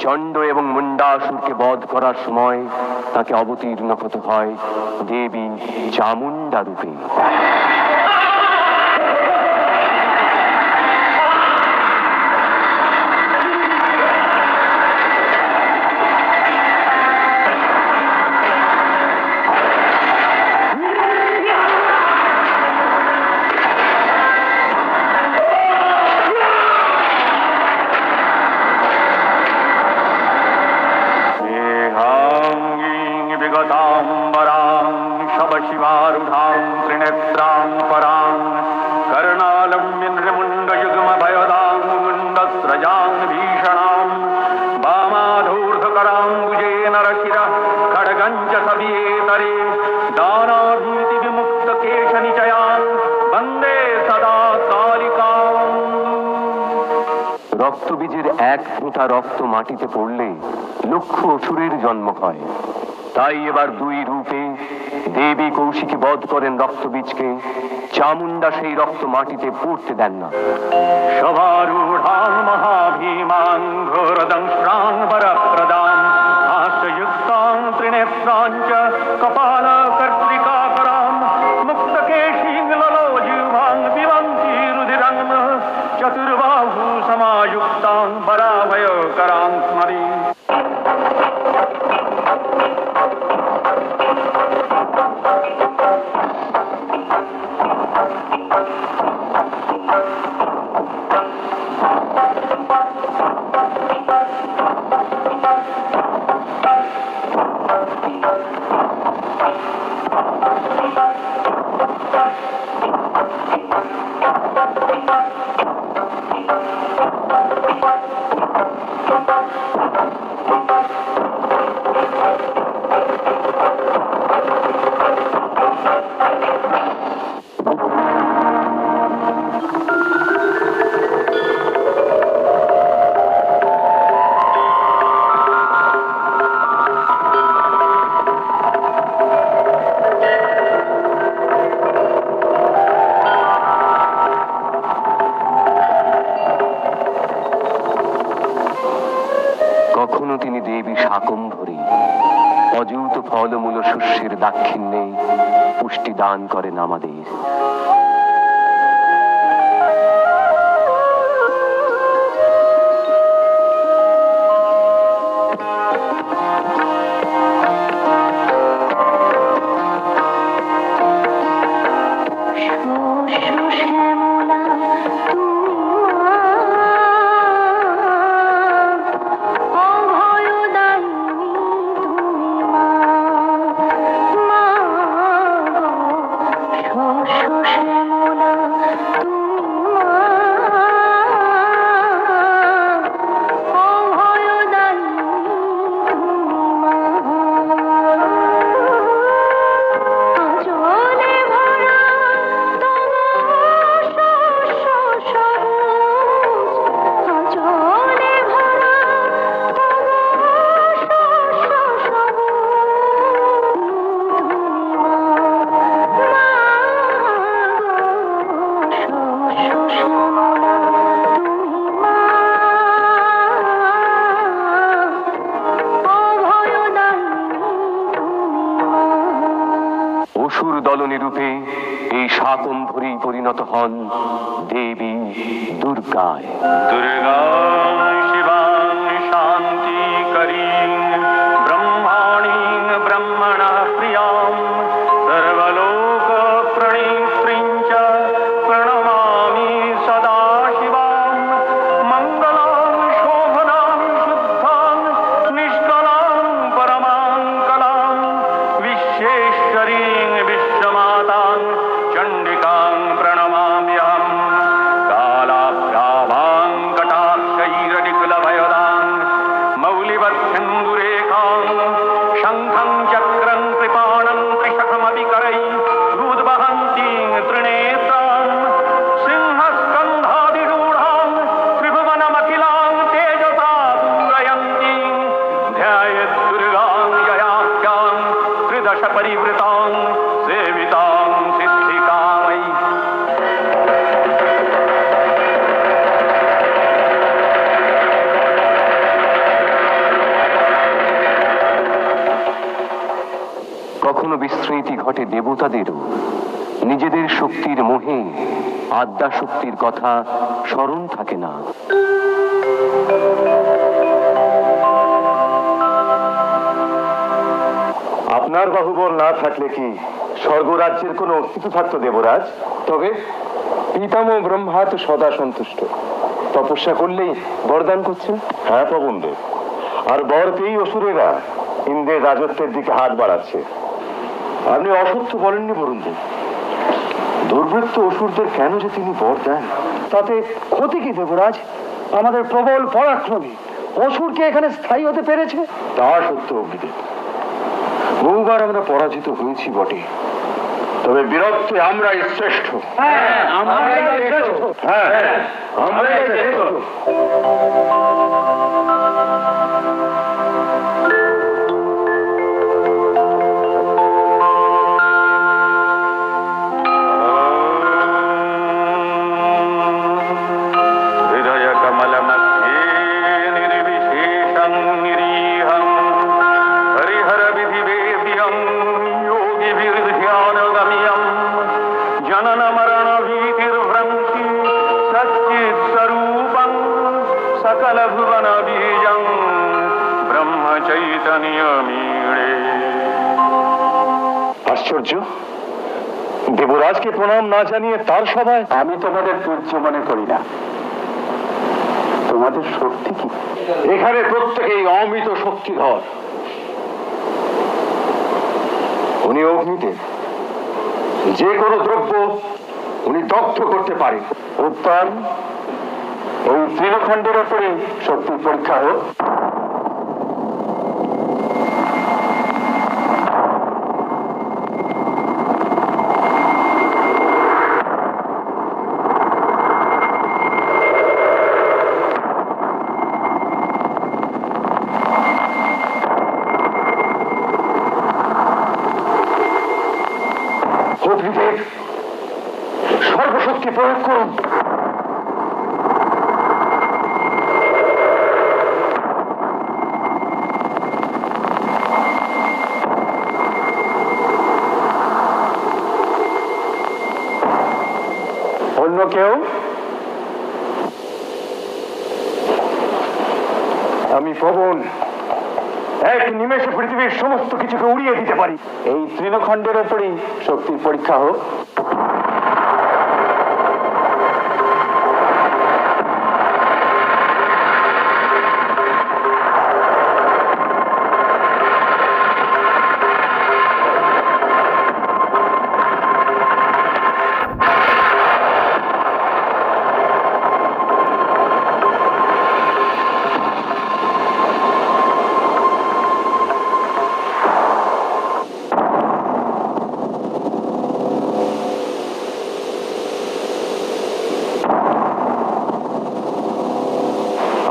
চণ্ড এবং মুন্ডাসুরকে বধ করার সময় তাকে অবতীর্ণ হতে হয় দেবী চামুণ্ডা রূপে। शिवारूढां त्रिनेत्रां परां कर्णालम्बिन्द्रमुण्डयुग्मभयदां मुण्डस्रजां भीषणां वामाधूर्धकराम्बुजे नरशिरः खड्गं च सवियेतरे दानाभीतिविमुक्तकेशनिचयां वन्दे सदा कालिकाम्। রক্তবীজের এক ফোঁটা রক্ত মাটিতে পড়লে লক্ষ অসুরের জন্ম হয়। তাই এবার দুই রূপে দেবী কৌশিকী বধ করেন রক্তবীজকে। চামুণ্ডা সেই রক্ত মাটিতে পড়তে দেন না। শোভারূঢ়াং মহাভীমাং ঘোরদংশ্রাং বরপ্রদাং হাস্যযুক্তাং ত্রিনেত্রাং চ কপালকর্ত্রিকাকরাং মুক্তকেশীং ললোজিহ্বাং পিবন্তি রুধিরং চতুর্বাহু সমাযুক্তাং বরাভয়করাং স্মরি। কখনো তিনি দেবী শাকম্ভরী অযৌত ফলমূল শস্যের দাক্ষিণ্যে পুষ্টি দান করেন আমাদের। অসুর দলনী রূপে এই শাকম্ভরী পরিণত হন দেবী দুর্গায়। দুর্গা শিবাং শান্তিকরীং ব্রহ্মাণীং ব্রহ্মণা প্রিয়াং সর্বলোক প্রণীত্রিং চ প্রণমামি সদা শিবাং মঙ্গলাং শোভনাং শুদ্ধাং নিষ্কলাং পরমাং কলাং विश्वेश्वरीं विश्वमातां चण्डिकां प्रणमाम्यहम् कालाभ्याभां कटाक्षैरडिकुलभय ঘটে দেবতাদেরও নিজেদের শক্তির মোহে আদ্যা শক্তির কথা স্মরণ থাকে না। আপনার বাহুবল না থাকলে কি স্বর্গরাজ্যের কোনো অস্তিত্ব থাকতো দেবরাজ? তবে পিতামহ ব্রহ্মা তো সদা সন্তুষ্ট, তপস্যা করলেই বরদান করছেন। হ্যাঁ পবনদেব, আর বর পেয়েই অসুরেরা ইন্দ্রের রাজত্বের দিকে হাত বাড়াচ্ছে। আপনি অসত্য বলেননি বরুণদেব। দুর্বৃত্ত অসুরদের কেন যে তিনি বর দেন, তাতে ক্ষতি কি দেবরাজ? আমাদের প্রবল পরাক্রমী অসুরকে এখানে স্থায়ী হতে পেরেছে। তা সত্য অগ্নিদেব, বহুবার আমরা পরাজিত হয়েছি বটে, তবে বীরত্বে আমরাই শ্রেষ্ঠ। হৃদয় কমল মধ্যে নির্বিশেষং নিরীহং হরিহর বিধিবেদ্যং योगिभिर्ध्यानगम्यं जनन मरण भीतिर्भ्रंशि सच्चित् स्वरूपं सकल भुवन बीजं ब्रह्म चैतन्यमीडे। আশ্চর্য, দেবরাজকে প্রণাম না জানিয়ে তার সভায়? আমি তোমাদের পূজ্য মনে করি না। তোমাদের শক্তি কি? এখানে প্রত্যেকেই অমিত শক্তিধর। উনি অগ্নিতে যে কোনো দ্রব্য উনি দগ্ধ করতে পারেন। উত্তম, এই তৃণখণ্ডের ওপরে শক্তির পরীক্ষা হোক। অগ্নিদেব, সর্বশক্তি প্রয়োগ করুন। অন্য কেউ? আমি পবন, এক নিমেষে পৃথিবীর সমস্ত কিছুকে উড়িয়ে দিতে পারি। এই তৃণখণ্ডের ওপরই শক্তির পরীক্ষা হোক।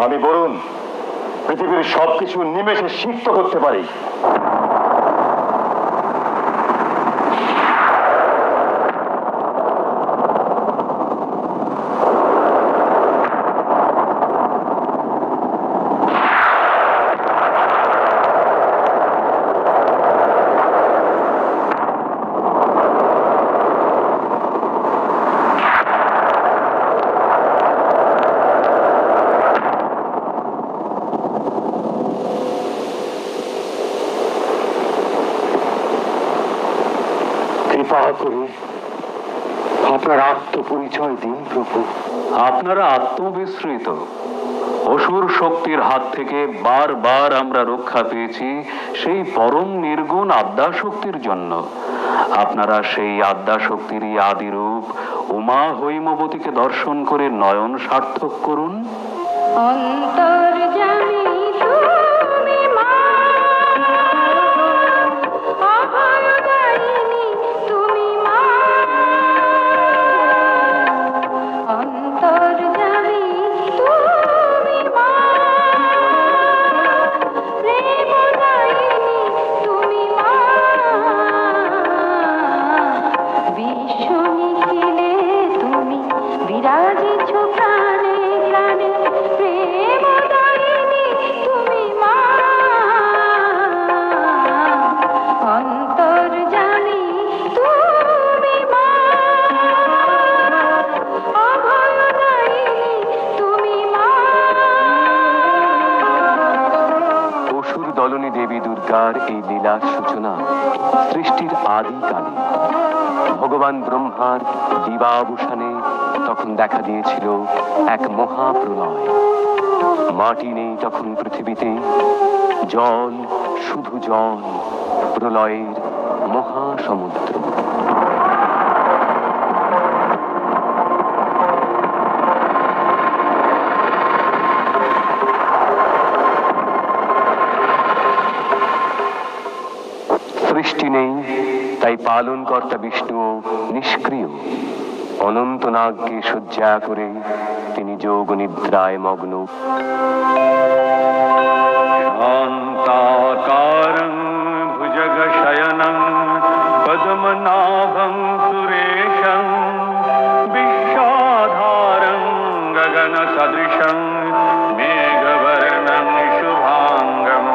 আমি বরুণ, পৃথিবীর সবকিছু নিমেষে সিক্ত করতে পারি। কৃপা করে আপনার আত্মপরিচয় দিন প্রভু। আপনারা আত্মবিস্মৃত। অসুর শক্তির হাত থেকে বারবার আমরা রক্ষা পেয়েছি সেই পরম নির্গুণ আদ্যা শক্তির জন্য। আপনারা সেই আদ্যা শক্তিরই আদিরূপ উমা হৈমবতীকে দর্শন করে নয়ন সার্থক করুন। অন্তর্যামী তুমি মা, অভয়দায়িনী তুমি মা, অন্তর্যামী তুমি মা, প্রেমদায়িনী তুমি মা, বিশ্ব নিখিলে তুমি বিরাজিছ প্রাণে প্রাণে, প্রেমদায়িনী এখানকার এই লীলার সূচনা সৃষ্টির আদিকালে। ভগবান ব্রহ্মার দিবাবসানে তখন দেখা দিয়েছিল এক মহাপ্রলয়। মাটি নেই তখন পৃথিবীতে, জল, শুধু জল, প্রলয়ের মহাসমুদ্র। সৃষ্টি নেই, তাই পালনকর্তা বিষ্ণু নিষ্ক্রিয়। অনন্ত নাগকে শয্যা করে তিনি যোগ নিদ্রায় মগ্ন। शान्ताकारं भुजगशयनं पद्मनाभं सुरेशं विश्वाधारं गगनसदृशं मेघवर्णं शुभाङ्गं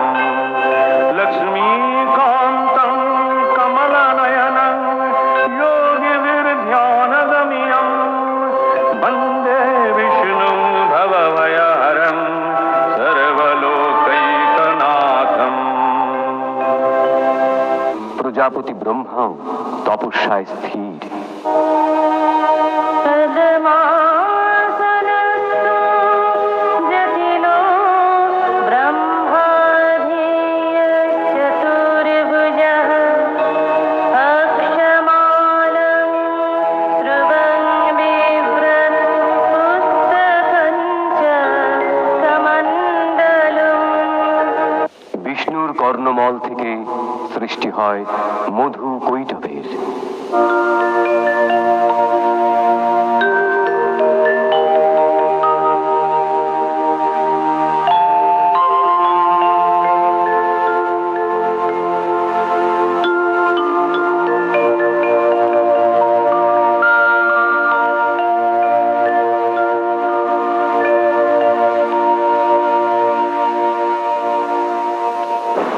लक्ष्मीकान्तं कमलनयनं योगिभिर्ध्यानगम्यं वन्दे विष्णुं भवभयहरं सर्वलोकैकनाथम्। প্রজাপতি ব্রহ্মাও তপস্যায় স্থির। पद्मासनस्थो जटिलो ब्रह्माधिचतुर्भुजः अक्षमालं श्रुवं बिभ्रत्पुस्तकं च कमण्डलम्। বিষ্ণুর কর্ণমল থেকে সৃষ্টি হয় মধু কৈটবের।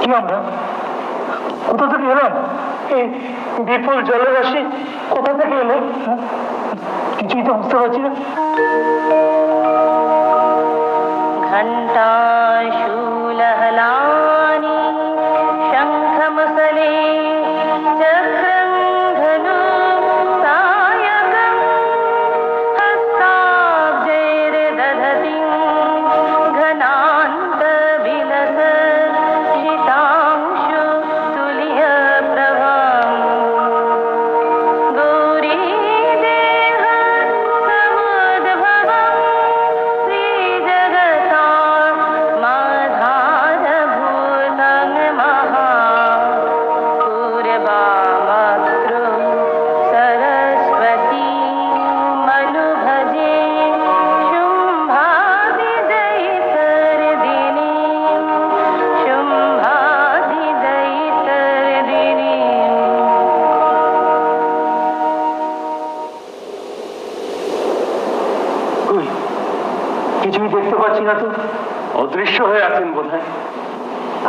কি আমরা কোথা থেকে এলাম? এই বিপুল জলরাশি কোথা থেকে এলো? কিছুই তো বুঝতে পারছি না। घण्टाशूलहलानि शङ्खमुसले चक्रं धनु सायकं हस्ताब्जैर्दधतिं घनान्तविलसशितांशु तुल्यप्रभाम्। गौरीदेह समुद्भवं श्रीजगता माधारभूतं महापूर्वामतृ सरस्वती मनुभजे शुम्भादिदैतर्दिनी शुम्भादिदैतर्दिनी। কই কিছুই দেখতে পাচ্ছি না তো। অদৃশ্য হয়ে আছেন বোধহয়।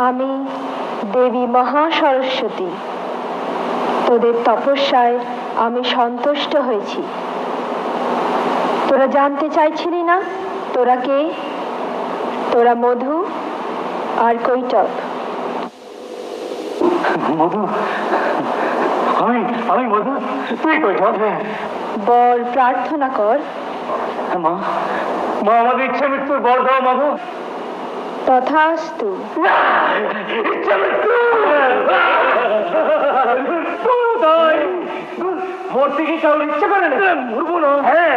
আমি দেবী মহাসরস্বতী, তোদের তপস্যায় আমি সন্তুষ্ট হয়েছি। তোরা জানতে চাইছিলি না তোরা কে? তোরা মধু আর কৈটব। মধু, আমি মধু, তুই কৈটব। বর প্রার্থনা কর। মা, মা আমাদের ইচ্ছা মৃত্যুর বর দাও মধু। তথাস্তু। ইচ্ছা মৃত্যু মরতে কি কারোর ইচ্ছা করে না? মরবো না। হ্যাঁ,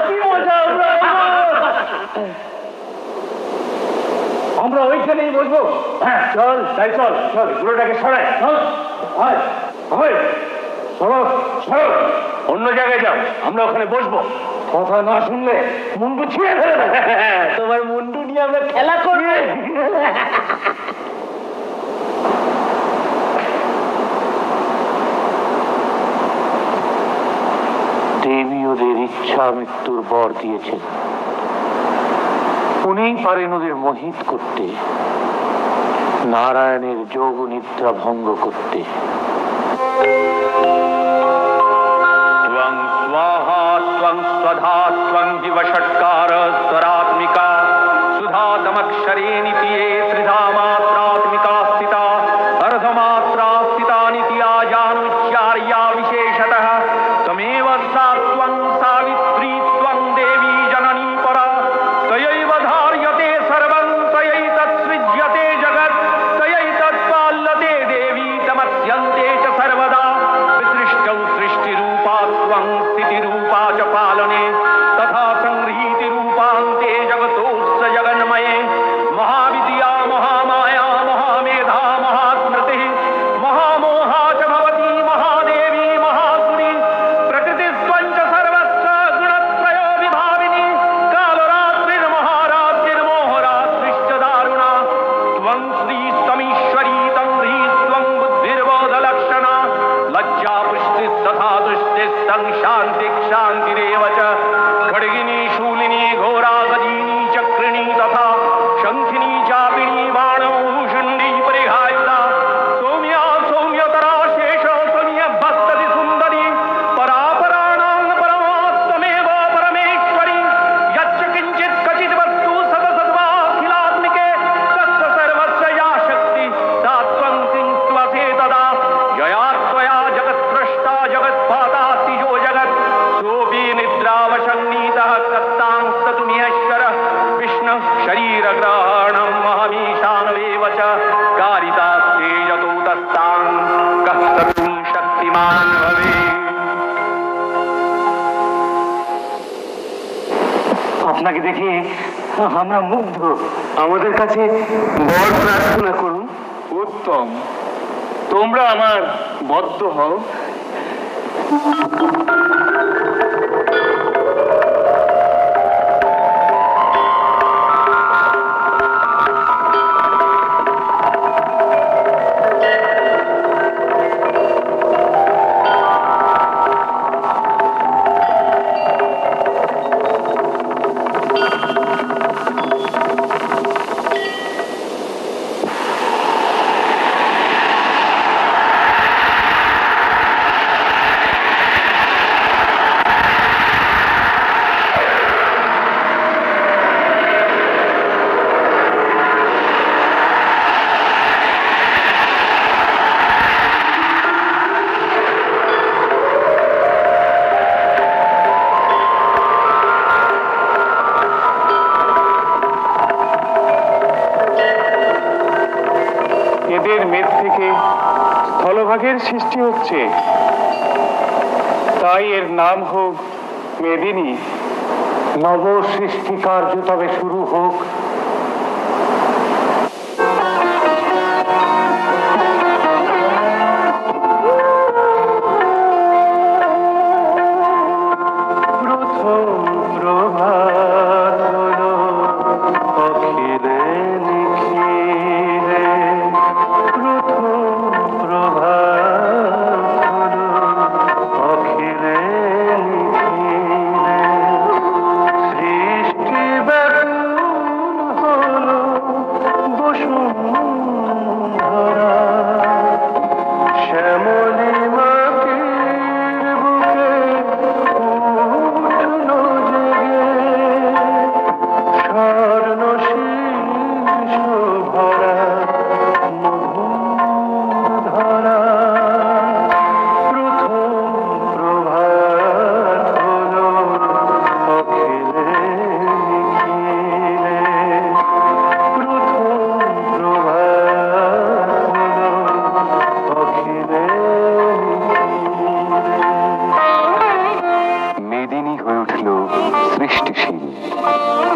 কি মজা। আমরা ওইখানেই বসবো। হ্যাঁ চল, তাই চল চল, গুলোটাকে সরাই। অন্য জায়গায় যাও, আমরা ওখানে বসবো। কথা না শুনলে মুন্ডু ছিঁড়ে ফেলবে। তোমার মুন্ডু নিয়ে আমরা খেলা করি। দেবী ওদের ইচ্ছা মৃত্যুর বর দিয়েছেন। উনিই পারেন ওদের মোহিত করতে, নারায়ণের যোগ নিদ্রা ভঙ্গ করতে। त्वं स्वाहा त्वं स्वधा त्वं दिवषट्कार स्वरात्मिका सुधातमक्षरे निपिये পরিমাণ হবে। আপনাকে দেখে আমরা মুগ্ধ। আমাদের কাছে বর প্রার্থনা করুন। উত্তম, তোমরা আমার বদ্ধ হও। এদের মেদ থেকে স্থলভাগের সৃষ্টি হচ্ছে, তাই এর নাম হোক মেদিনী। নব সৃষ্টি কার্য তবে শুরু হোক।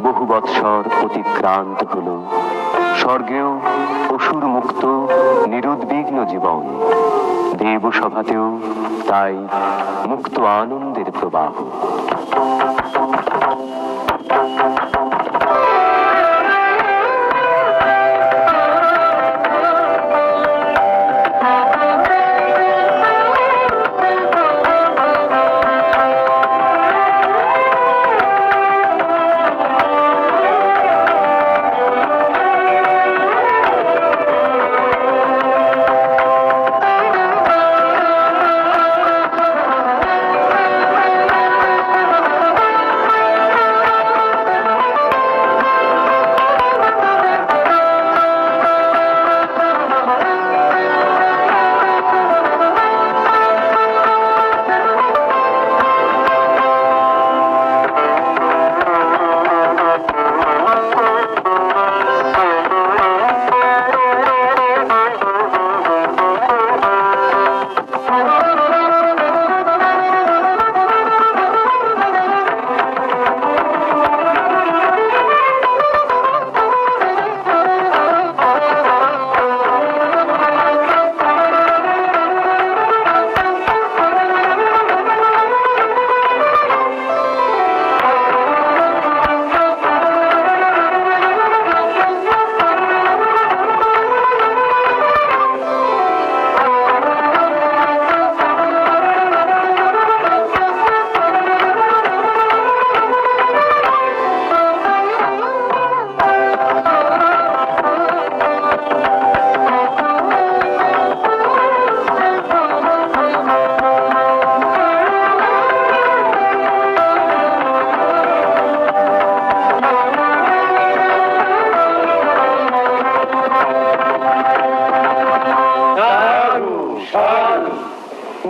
বহু বৎসর অতিক্রান্ত হল, স্বর্গেও অসুর মুক্ত নিরুদ্বিগ্ন জীবন, দেবসভাতেও তাই মুক্ত আনন্দের প্রবাহ।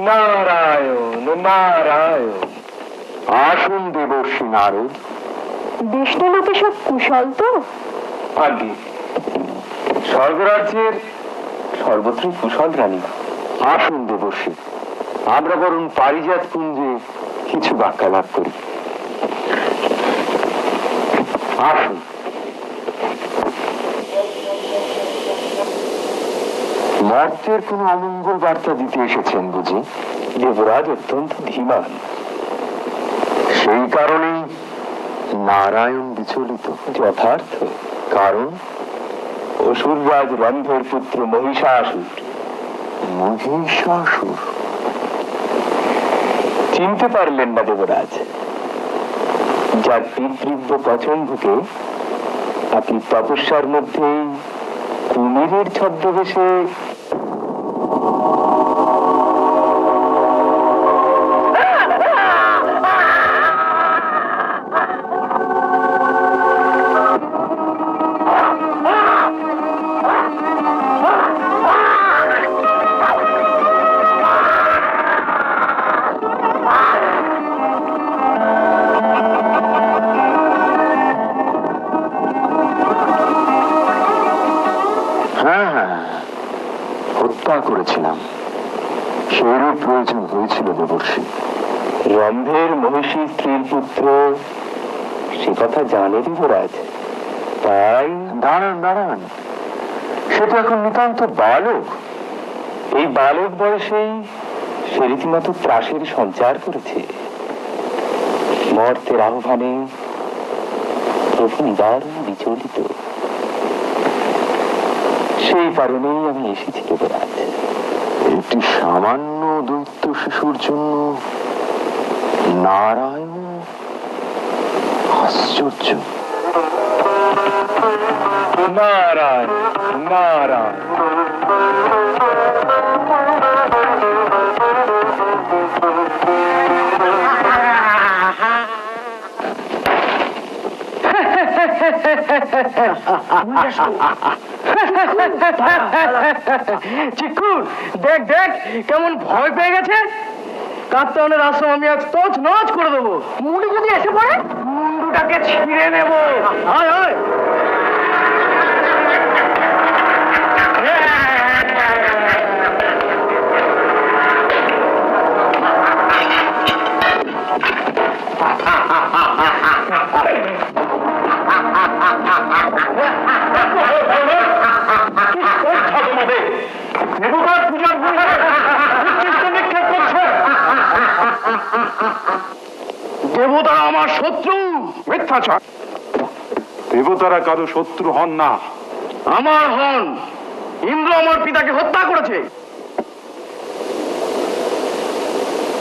নারায়ণ নারায়ণ। আসুন দেবর্ষি নারদ। বিষ্ণুলোকে সব কুশল তো? আগে স্বর্গরাজ্যের সর্বত্রই কুশল রানী। আসুন দেবর্ষি। আমরা বরং পারিজাত কুঞ্জে কিছু বাক্যালাপ করি। আসুন। মর্তের কোন অমঙ্গল বার্তা দিতে এসেছেন বুঝি? দেবরাজ অত্যন্ত ধীমান, সেই কারণেই নারায়ণ বিচলিত। যথার্থ, কারণ অসুররাজ রম্ভের পুত্র মহিষাসুর। মহিষাসুর চিনতে পারলেন না দেবরাজ? যার পিতৃব্য পছন্দকে আপনি তপস্যার মধ্যেই কুমিরের ছদ্মবেশে হত্যা করেছিলাম। সেইরূপ প্রয়োজন হয়েছিল দেবর্ষি। রম্ভের মহিষী স্ত্রীর পুত্র, সে কথা জানে দেবরাজ। তাই দাঁড়ান দাঁড়ান, সে তো এখন নিতান্ত বালক। এই বালক বয়সেই সে রীতিমতো ত্রাসের সঞ্চার করেছে। মর্তের আহ্বানে প্রভু দারুণ বিচলিত। সেই কারণেই আমি এসেছি দেবরাজ। একটি সামান্য দৈত্য শিশুর জন্য নারায়ণ, আশ্চর্য। নারায়ণ নারায়ণ। চিকুর দেখ দেখ কেমন ভয় পেয়ে গেছে। কাপ্তানের আশ্রম আমি আজ তছ নছ করে দেবো। মুন্ডু যদি এসে পড়ে মুন্ডুটাকে ছিঁড়ে নেবো। আয় আয়। দেবতারা আমার শত্রু। মিথ্যাচার। দেবতারা কারো শত্রু হন না, আমার হন। ইন্দ্র আমার পিতাকে হত্যা করেছে।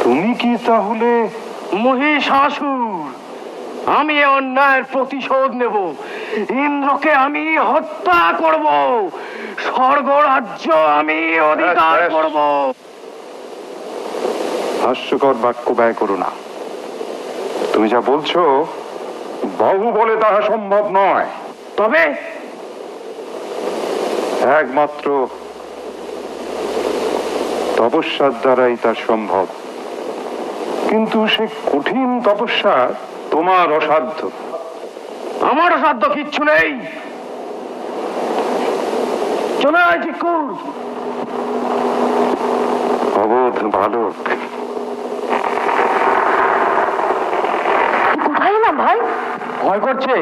তুমি কি তাহলে মহিষাসুর? আমি এ অন্যায়ের প্রতিশোধ নেব। ইন্দ্রকে আমি হত্যা করব। স্বর্গরাজ্য আমি অধিকার করব। হাস্যকর বাক্য ব্যয় করো না। তুমি যা বলছো বাহু বলে তাহা সম্ভব নয়। তবে একমাত্র তপস্যার দ্বারাই তা সম্ভব। কিন্তু সে কঠিন তপস্যা তোমার অসাধ্য। আমার সাধ্য কিচ্ছু নেই। চলে আয় চিকুর। অবোধ বালক, কোথায় এলাম ভাই? ভয় করছে?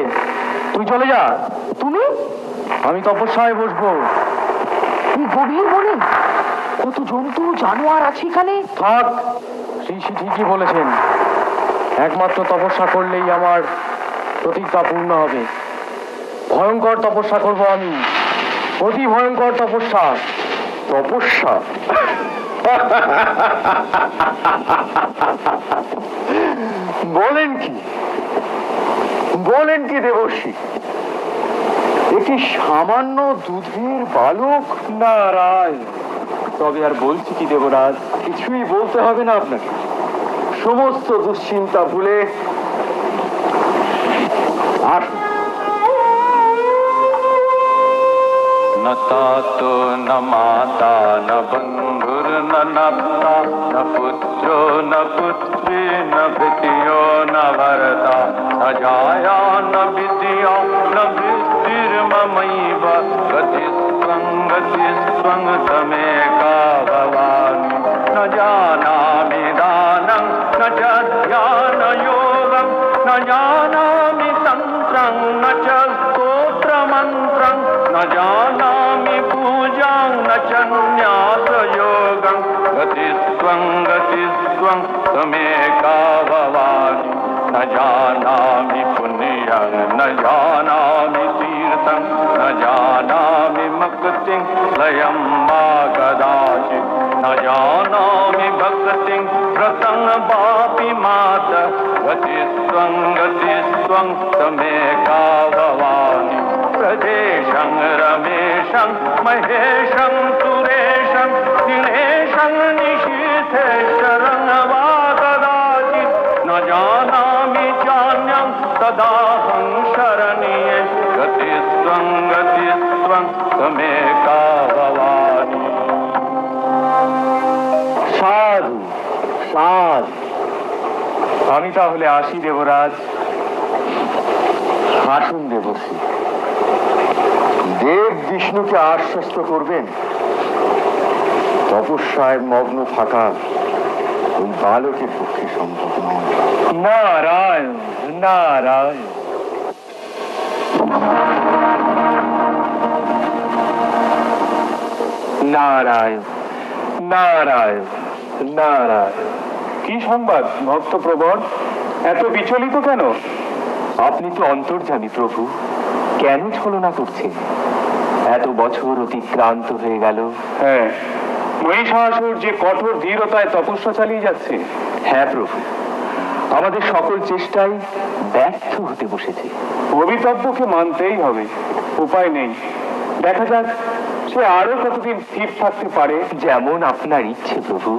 তুই চলে যা। তুমি? আমি তপস্যায় বসবো। এই গভীর বনে কত জন্তু জানোয়ার আছে এখানে। থাক, ঋষি ঠিকই বলেছেন। একমাত্র তপস্যা করলেই আমার প্রতিজ্ঞা পূর্ণ হবে। ভয়ঙ্কর তপস্যা করব আমি, অতি ভয়ঙ্কর তপস্যা। তপস্যা? বলেন কি, বলেন কি দেবর্ষি? একটি সামান্য দুধের বালক? নারায়ণ। তবে আর বলছি কি দেবরাজ, কিছুই বলতে হবে না আপনাকে। সমস্ত দুশ্চিন্তা ভুলে আসুন। न तातो न माता न बंधुर न नप्ता न पुत्रो न पुत्री न भितियो न भरता न जाया न विद्या न वृत्तिर्ममैव गतिस्त्वं तमेका भवामि न जानामि जानामि पूजां न सन्न्यासयोगं गतिस्त्वं त्वमेका भवानि न जानामि पुण्यं न जानामि तीर्थं न जानामि मुक्तिं लयं वा कदाचित् न जानामि भक्तिं व्रतं वापि मात गतिस्त्वं त्वमेका भवानि प्रदेशं रमेशं महेशं सुरेशं दिनेशं निशीथेश्वरं वा कदाचित् न जानामि चान्यं तदाहं शरण्ये गतिस्त्वं त्वमेका भवानि। সাধু সাধু। আমি তাহলে আসি দেবরাজ। আসুন দেবশ্রী, দেব বিষ্ণুকে আশ্বস্ত করবেন তপস্যায় মগ্ন থাকা ওই বালকের পক্ষে সম্ভব নয়। নারায়ণ নারায়ণ। নারায়ণ নারায়ণ নারায়ণ। কি সংবাদ ভক্তপ্রবর? এত বিচলিত কেন? আপনি তো অন্তর্যামী প্রভু, কেন ছলনা করছেন? এত বছর অতিক্রান্ত হয়ে গেল। হ্যাঁ, মহিষাসুর যে কঠোর ধীরতায় তপস্যা চালিয়ে যাচ্ছে। হ্যাঁ প্রভু, আমাদের সকল চেষ্টাই ব্যর্থ হতে বসেছে। ভবিতব্যকে মানতেই হবে, উপায় নেই। দেখা যাক সে আরো কতদিন স্থির থাকতে পারে। যেমন আপনার ইচ্ছে প্রভু।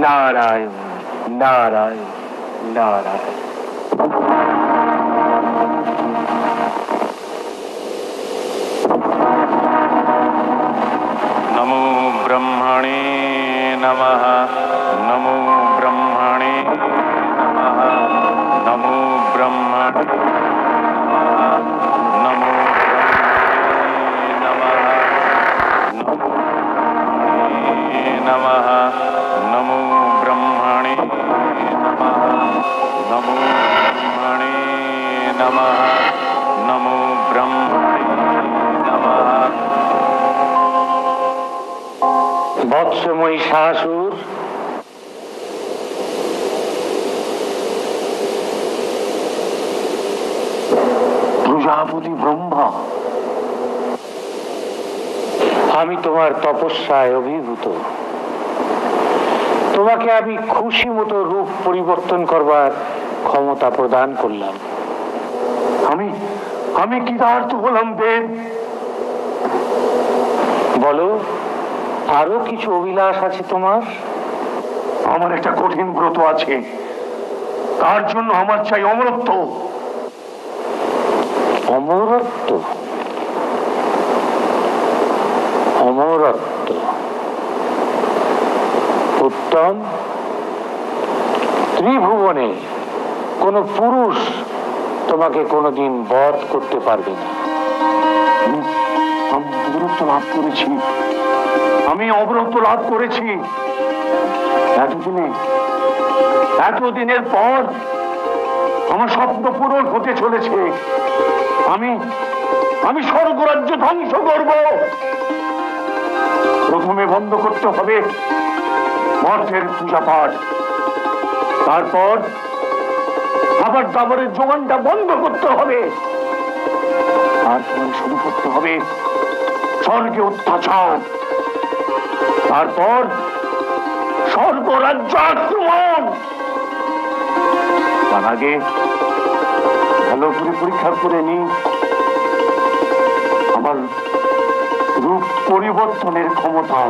নারায়ণ নারায়ণ নারায়ণ। नमो ब्रह्मणे नमः, नमो ब्रह्मणे नमः, नमो ब्रह्मणे नमः, नमो ब्रह्मणे नमः, नमो ब्रह्मणे नमः, नमो ब्रह्मणे नमः, नमो ब्रह्मणे नमः, नमो ब्रह्मणे नमः। বৎস মহিষাসুর, প্রজাপতি ব্রহ্মা, আমি তোমার তপস্যায় অভিভূত। তোমাকে আমি খুশি মতো রূপ পরিবর্তন করবার ক্ষমতা প্রদান করলাম। আমি কৃতার্থ হলাম দেব। বলো, আরো কিছু অভিলাষ আছে তোমার? আমার একটা কঠিন ব্রত আছে, তার জন্য আমার চাই অমরত্ব। অমরত্ব? অমরত্ব উত্তম। ত্রিভুবনে কোন পুরুষ তোমাকে কোনোদিন বধ করতে পারবে না। আমি অমরত্ব লাভ করেছি, আমি অমরত্ব লাভ করেছি। এতদিনের পর আমার স্বপ্ন পূরণ হতে চলেছে। আমি স্বর্গরাজ্য ধ্বংস করব। প্রথমে বন্ধ করতে হবে মর্তের পূজা পাঠ, তারপর আবার দাবরের যোগানটা বন্ধ করতে হবে, তারপর শুরু করতে হবে স্বর্গে অত্যাচার, তারপর স্বর্গরাজ্য আক্রমণ। তার আগে ভালো করে পরীক্ষা করে নি আমার রূপ পরিবর্তনের ক্ষমতা।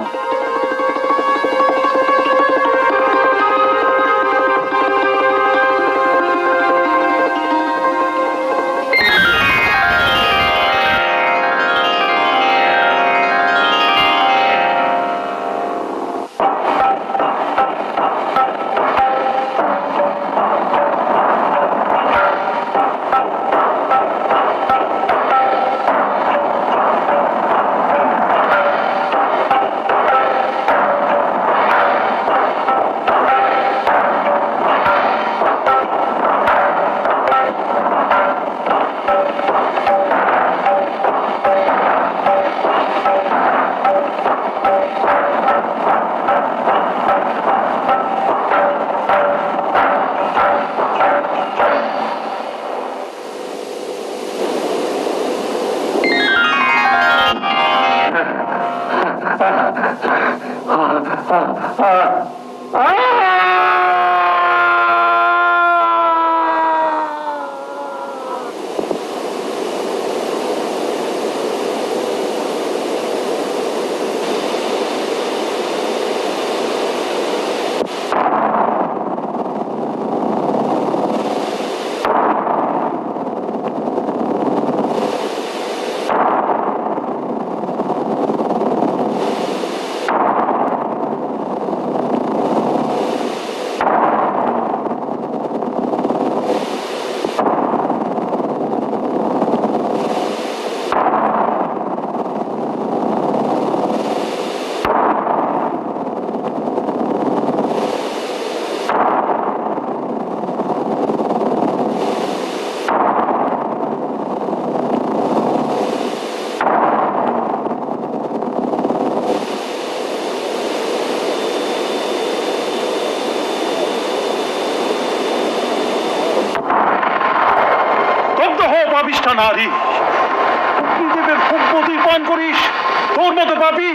পাপিষ্ঠা নারী, অগ্নিদেবের ভোগ্য তুই পান করিস, তোর মতো পাপি।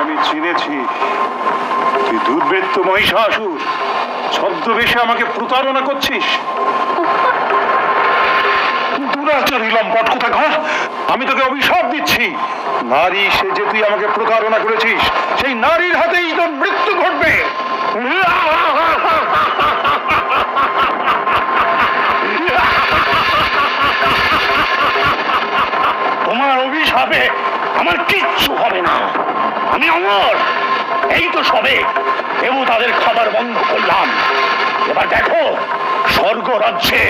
আমি চিনেছি, তুই দুর্বৃত্ত মহিষাসুর, ছদ্মবেশে আমাকে প্রতারণা করছিস। দুরাচারী লম্পট কোথাকার, আমি তোকে অভিশাপ দিচ্ছি, নারী সে যে তুই আমাকে প্রতারণা করেছিস, সেই নারীর হাতেই তোর মৃত্যু ঘটবে। তোমার অভিশাপে আমার কিচ্ছু হবে না, আমি অমর। এই তো সবে দেবতাদের খাবার বন্ধ করলাম, এবার দেখো স্বর্গ রাজ্যে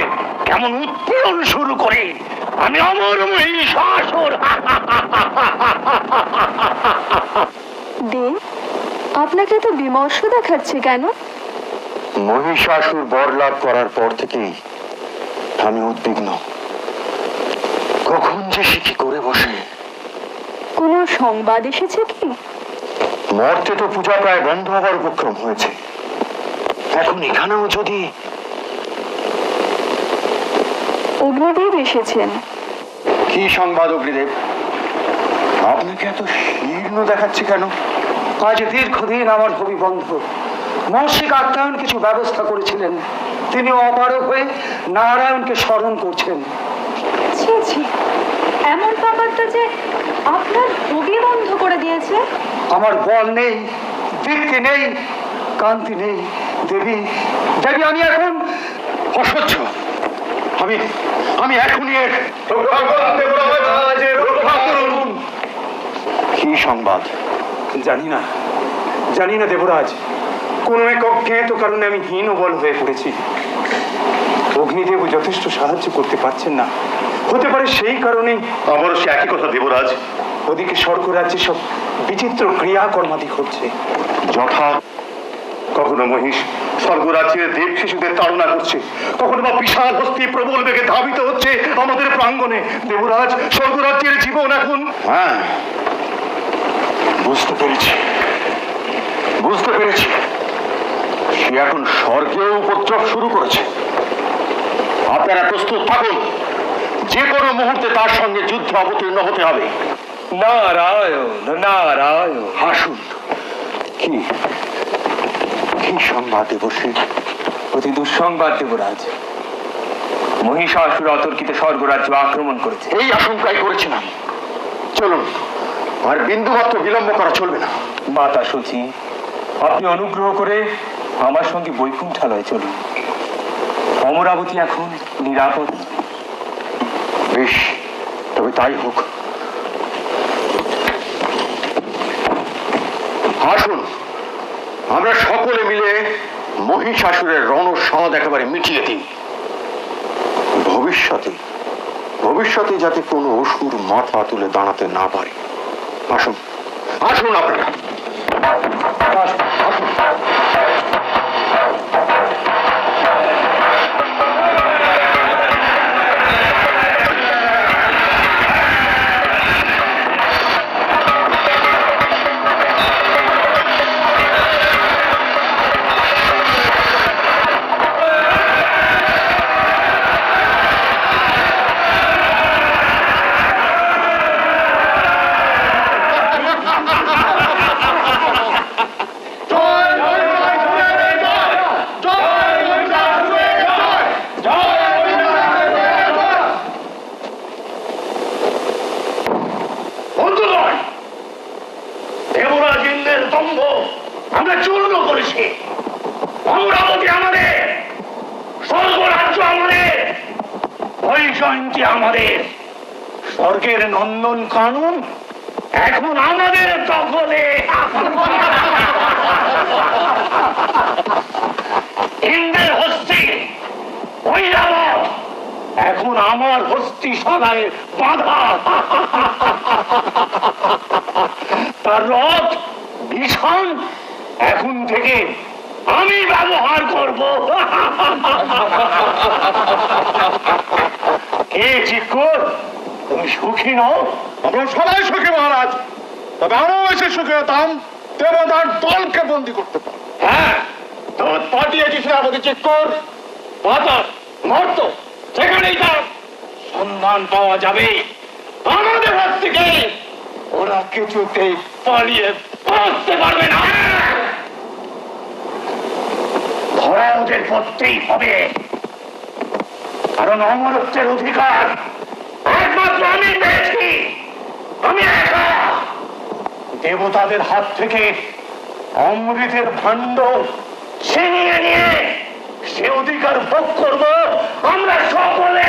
কেমন উৎপীড়ন শুরু করে। আমি অমর মহিষাসুর। দেব, আপনাকে তো বিমর্ষ দেখাচ্ছে কেন? মহিষাসুর বরলাভ করার পর থেকেই আমি উদ্বিগ্ন, কখন যে সে কি করে বসে। কোনো সংবাদ এসেছে কি? মর্তে তো পূজা প্রায় বন্ধ হবার উপক্রম হয়েছে, এখন এখানেও যদি অগ্নিদেব এসেছেন। কি সংবাদ অগ্নিদেব? আপনাকে এত শীর্ণ দেখাচ্ছে কেন? আজ দীর্ঘদিন আমার ভবি বন্ধ, মহর্ষি কাত্যায়ন কিছু ব্যবস্থা করেছিলেন, তিনি অপারগ হয়ে নারায়ণকে স্মরণ করছেন। ছি ছি, এমন ব্যাপারটা যে আপনার ভোগী বন্ধ করে দিয়েছে। আমার বল নেই, দীপ্তি নেই, কান্তি নেই। দেবী দেবী, আমি এখন অসহ্য। আমি এখনই কি সংবাদ? জানি না দেবরাজ, কোন এক অজ্ঞাত কারণে আমি হীনবল হয়ে পড়েছি। অগ্নিদেব যথেষ্ট সাহায্য করতে পারছেন না, হতে পারে সেই কারণেই। আমারও সে একই কথা দেবরাজ, ওদিকে স্বর্গ রাজ্যে সব বিচিত্র ক্রিয়াকর্মাদি ঘটছে। যথা কখনো মহিষ স্বর্গরাজ্যের দেব শিশুদের তাড়না করছে, কখনো বা বিশাল হস্তি প্রবল বেগে ধাবিত হচ্ছে আমাদের প্রাঙ্গণে। দেবরাজ, স্বর্গরাজ্যের জীবন এখন। হ্যাঁ, বুঝতে পেরেছি। সে এখন স্বর্গেও উপদ্রব শুরু করেছে। আপনারা প্রস্তুত থাকুন, যে কোনো মুহূর্তে তার সঙ্গে যুদ্ধে অবতীর্ণ হতে হবে। নারায়ণ নারায়ণ। আসুন। কি সংবাদ দেবশ্রী? অতি দুঃসংবাদ দেবরাজ, মহিষাসুর অতর্কিত স্বর্গরাজ্য আক্রমণ করেছে। এই আশঙ্কাই করেছিলাম। চলুন, আর বিন্দুমাত্র বিলম্ব করা চলবে না। মাতা সচি, আপনি অনুগ্রহ করে আমার সঙ্গে বৈকুণ্ঠালয়ে চলুন। অমরাবতী এখন নিরাপদ। বেশ, তবে তাই হোক। আসুন, আমরা সকলে মিলে মহিষাসুরের রণস্বাদ একেবারে মিটিয়ে দিই। ভবিষ্যতে যাতে কোনো অসুর মাথা তুলে দাঁড়াতে না পারে। আসুন আপনারা। আমাদের চূর্ণ করেছে। অমরাবতী আমাদের, স্বর্গরাজ্য আমাদের, বৈজয়ন্তী আমাদের, স্বর্গের নন্দন কানন এখন আমাদের দখলে। ইন্দ্রের হস্তি ঐরাবত এখন আমার হস্তি সদায় বাঁধা। তার রথ ভীষণ এখন থেকে আমি ব্যবহার করব। কে চিক্কর, তুমি সুখী নও? আমরা সবাই সুখী মহারাজ, তবে আরো এসে সুখী হতাম দেবতার দলকে বন্দি করতে পারে। হ্যাঁ, তোর পাঠিয়েছিস না আমাদের চিক্কর, পাতার মর্ত সেখানেই তার সন্ধান পাওয়া যাবে। আমাদের হাত থেকে ওরা কিছুতেই পালিয়ে বাঁচতে পারবে না। ধরা ওদের করতেই হবে, কারণ অমরত্বের অধিকার একমাত্র আমি পেয়েছি। আমি একা দেবতাদের হাত থেকে অমৃতের ভাণ্ড ছিনিয়ে নিয়ে সে অধিকার ভোগ করব আমরা সকলে।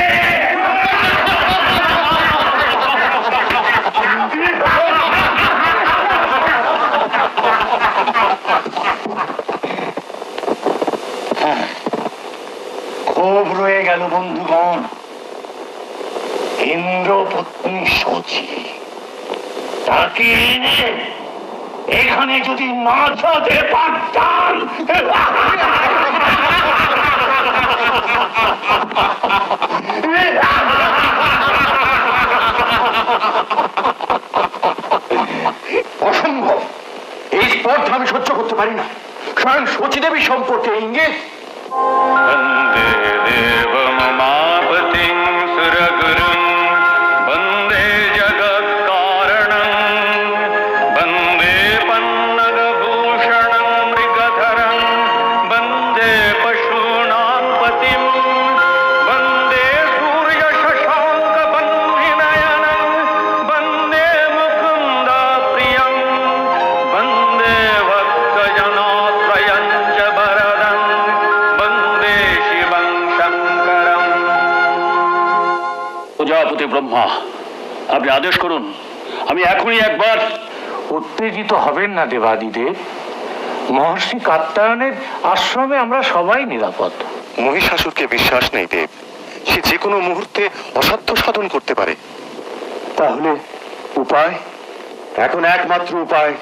ক্ষোভ রয়ে গেল বন্ধুগণ। ইন্দ্রপত্নী শচী, তাকে এনে এখানে যদি নাচাতে পারতাম। অসম্ভব, এই স্পর্ধা আমি সহ্য করতে পারি না। স্বয়ং শচীদেবী সম্পর্কে ইঙ্গিত। वन्दे देवममापतिं सुरगुरुं वन्दे जगत्कारणं वन्दे पन्नगभूषणं मृगधरं वन्दे पशूनां पतिं वन्दे सूर्यशशाङ्कबन्धिनयनं वन्दे मुकुन्दप्रियं वन्दे भक्तजनात्रयं च वरदं वन्दे शिवं शङ्करम्। প্রজাপতি ব্রহ্মা, আপনি আদেশ করুন, আমি এখনই একবার। উত্তেজিত হবেন না দেবাদিদেব, মহর্ষি কাত্যায়নের আশ্রমে আমরা সবাই নিরাপদ। মহিষাসুরকে বিশ্বাস নেই দেব, সে যে কোনো মুহূর্তে অসাধ্য সাধন করতে পারে। তাহলে উপায়? এখন একমাত্র উপায়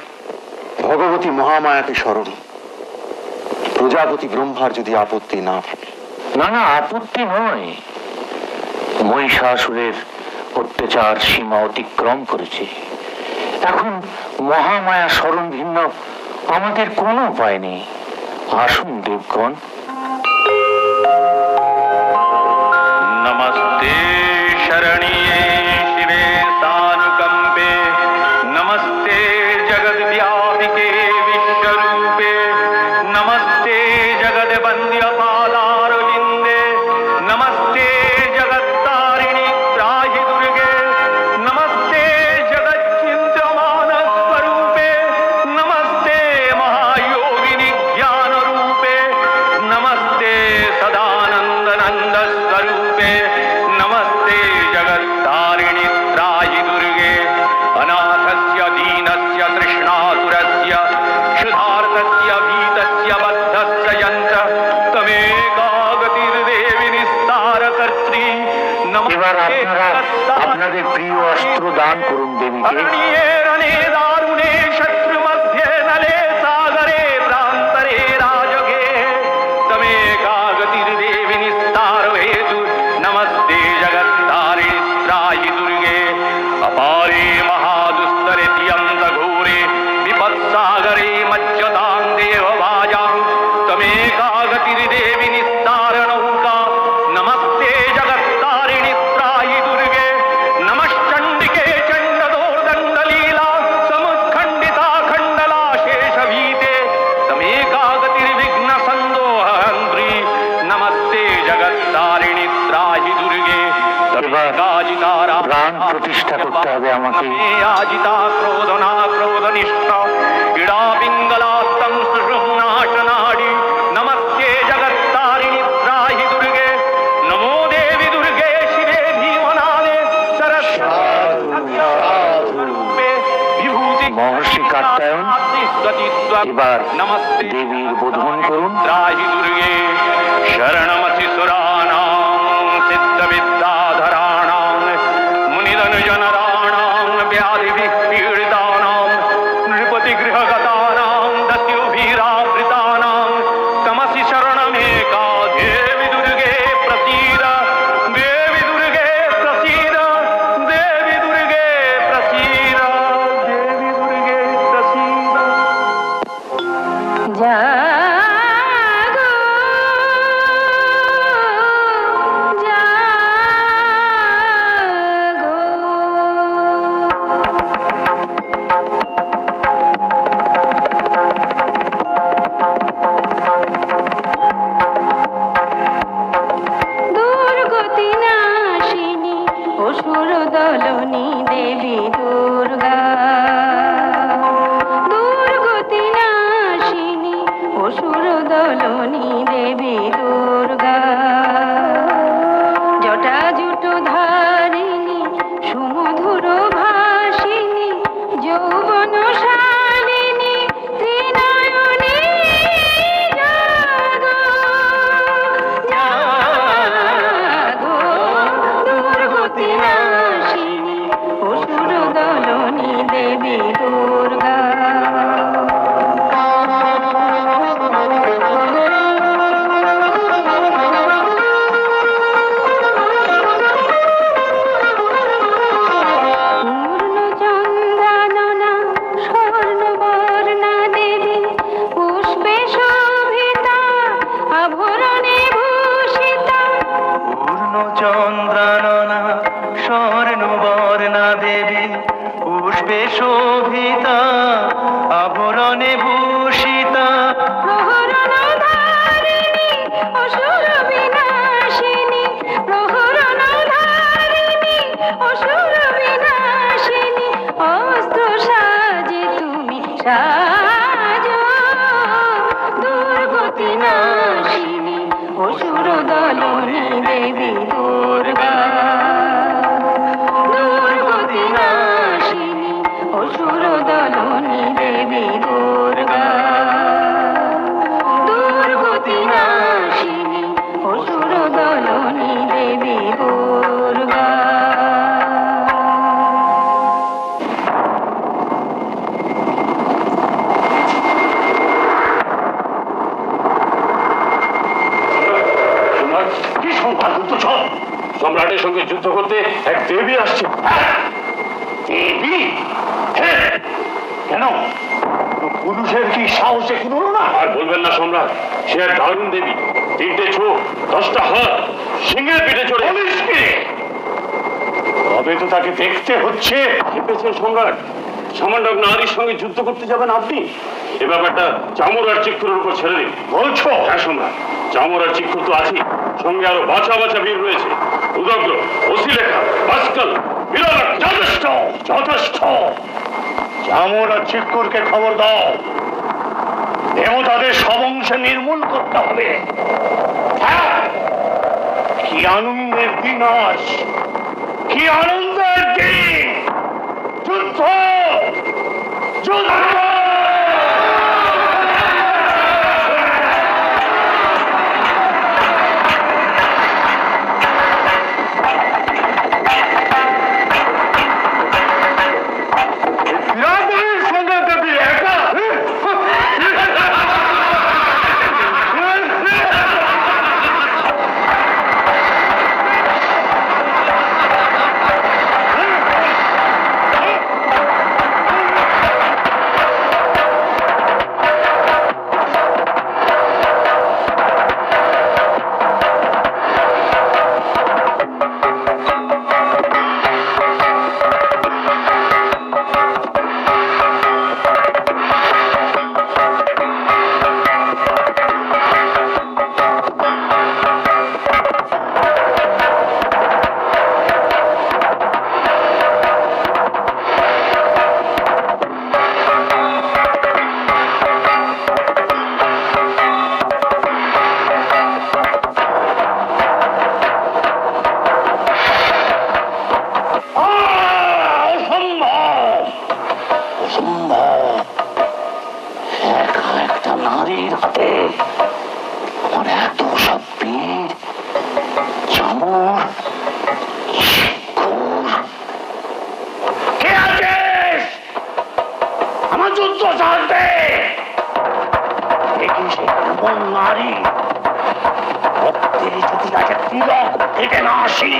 ভগবতী মহামায়াকে স্মরণ। প্রজাপতি ব্রহ্মার যদি আপত্তি না থাকে। না না, আপত্তি নয়। মহিষাসুরের অত্যাচার সীমা অতিক্রম করেছে, এখন মহামায়া স্মরণ ভিন্ন আমাদের কোনো উপায় নেই। আসুন দেবগণ। नमस्ते शरण्ये शिवे सानुकंपे नमस्ते जगद्व्यापिके विश्वरूपे नमस्ते जगद्वन्द्यपादारविन्दे नमस्ते जगत्तारिणि त्राहि दुर्गे नमस्ते जगच्चिन्त्यमानस्वरूपे नमस्ते महायोगिनि ज्ञानरूपे नमस्ते सदानन्दनन्द स्वरूपे नमस्ते जगत्तारिणि त्राहि दुर्गे अनाथस्य दीनस्य तृष्णातुरस्य क्षुधार्तस्य भीतस्य बद्धस्य यन्त्र तमेकागतिर्देवि निस्तारकर्त्री এবার नमस्ते আপনারা আপনাদের প্রিয় অস্ত্র দান করুন দেবীকে। अरण्ये रणे दारुणे शत्रुमध्ये नले सागरे प्रान्तरे राजगे तमेकागतिर्देवि निस्तार हेतु नमस्ते जगत्तारिणि त्राहि दुर्गे अपारे महादुस्तरे तियन्त घोरे विपत्सागरे मज्जतां देवभाजां तमेकागतिर्देवि निस्तार नौका नमस्ते जगत्तारिणि त्राहि दुर्गे नमश्चण्डिके चण्डदोर्दण्डलीला समुत्खण्डिता खण्डला शेषभीते तमेकागतिर्विघ्न सन्दोहन्त्री नमस्ते जगत्तारिणि त्राहि दुर्गे तमेकाजितारा প্রাণ প্রতিষ্ঠা করতে হবে আমাকে। आजिता क्रोधना क्रोधनिष्ठा इडा पिङ्गलास्तं सुषुप्त মহর্ষি কাত্যায়ন এবার দেবীর বোধন করুন। ত্রাহি দুর্গে শরণমতি সুরাণাং সিদ্ধ বিদ্যাধরাণাং মুনিধন জনরাণাং ব্যাধি বিপীড়িতানাং নৃপতি গৃহগতানাং দস্যুভীরাবৃতানাং তমসি শরণমেকা দেবি দুর্গে প্রসীদ দেবি দুর্গে প্রসীদ দেবি দুর্গে প্রসীদ দেবি দুর্গে প্রসীদ। জাগো দুর্গতি নাশিনী অসুর দলনী দেবী দুর্গা দুর্গতি নাশিনী অসুর দলনী দেবী দুর্গা জটা জুটো ধারিণী সুমধুর ভাসিনী যৌবন শালিনী ত্রিনয়নী জাগো জাগো দুর্গতি নাশিনী অসুর দলনী দেবী দুর্গা। পূর্ণচন্দ্রাননা স্বর্ণবর্ণা দেবী পুষ্পে শোভিতা আভরণে ভূষিতা পূর্ণচন্দ্রাননা স্বর্ণবর্ণা দেবী পুষ্পে শোভিতা আভরণে ভূষিতা প্রহরণধারিণী অসুর বিনাশিনী প্রহরণধারিণী অসুর বিনাশিনী অস্ত্র সাজে তুমি সাজো দুর্গতি নাশিনী অসুর দলনী দেবী দুর্গা দুর্গতি নাশিনী অসুর দলনী দেবী দুর্গা দুর্গতি নাশিনী অসুর দলনী দেবী দুর্গা। কি সংবাদ চল। সম্রাটের সঙ্গে যুদ্ধ করতে এক দেবী আসছে। দেবী? হ্যাঁ, কেন পুরুষের কি সাহস একটু হলো না? আর বলবেন না সম্রাট, সে এক দারুণ দেবী, 3টে চোখ, 10টা হাত, সিংহের পিঠে চড়ে। বলিস কি? তবে তো তাকে দেখতে হচ্ছে। ভেবেছেন সম্রাট সামান্য এক নারীর সঙ্গে যুদ্ধ করতে যাবেন আপনি? এ ব্যাপারটা চামর আর চিক্ষুরের উপর ছেড়ে দিন। বলছো? হ্যাঁ সম্রাট, চামর আর চিক্ষুর তো আছেই, সঙ্গে আরো বাছা বাছা বীর রয়েছে। উদগ্র, অসিলেখা, ভাস্কর, বিরাট। যথেষ্ট যথেষ্ট। চামর আর চিক্কুরকে খবর দাও, দেবতাদের সবংশে নির্মূল করতে হবে। হ্যাঁ, কি আনন্দের দিন আজ, কি আনন্দের দিন! যুদ্ধ যুদ্ধ! থাকতে আমার এত সব বীর চামর কে আছিস? আমার যুদ্ধ ছাড়তে দেখি সে কেমন নারী রক্তে যদি আজ তিলক থেকে না আসি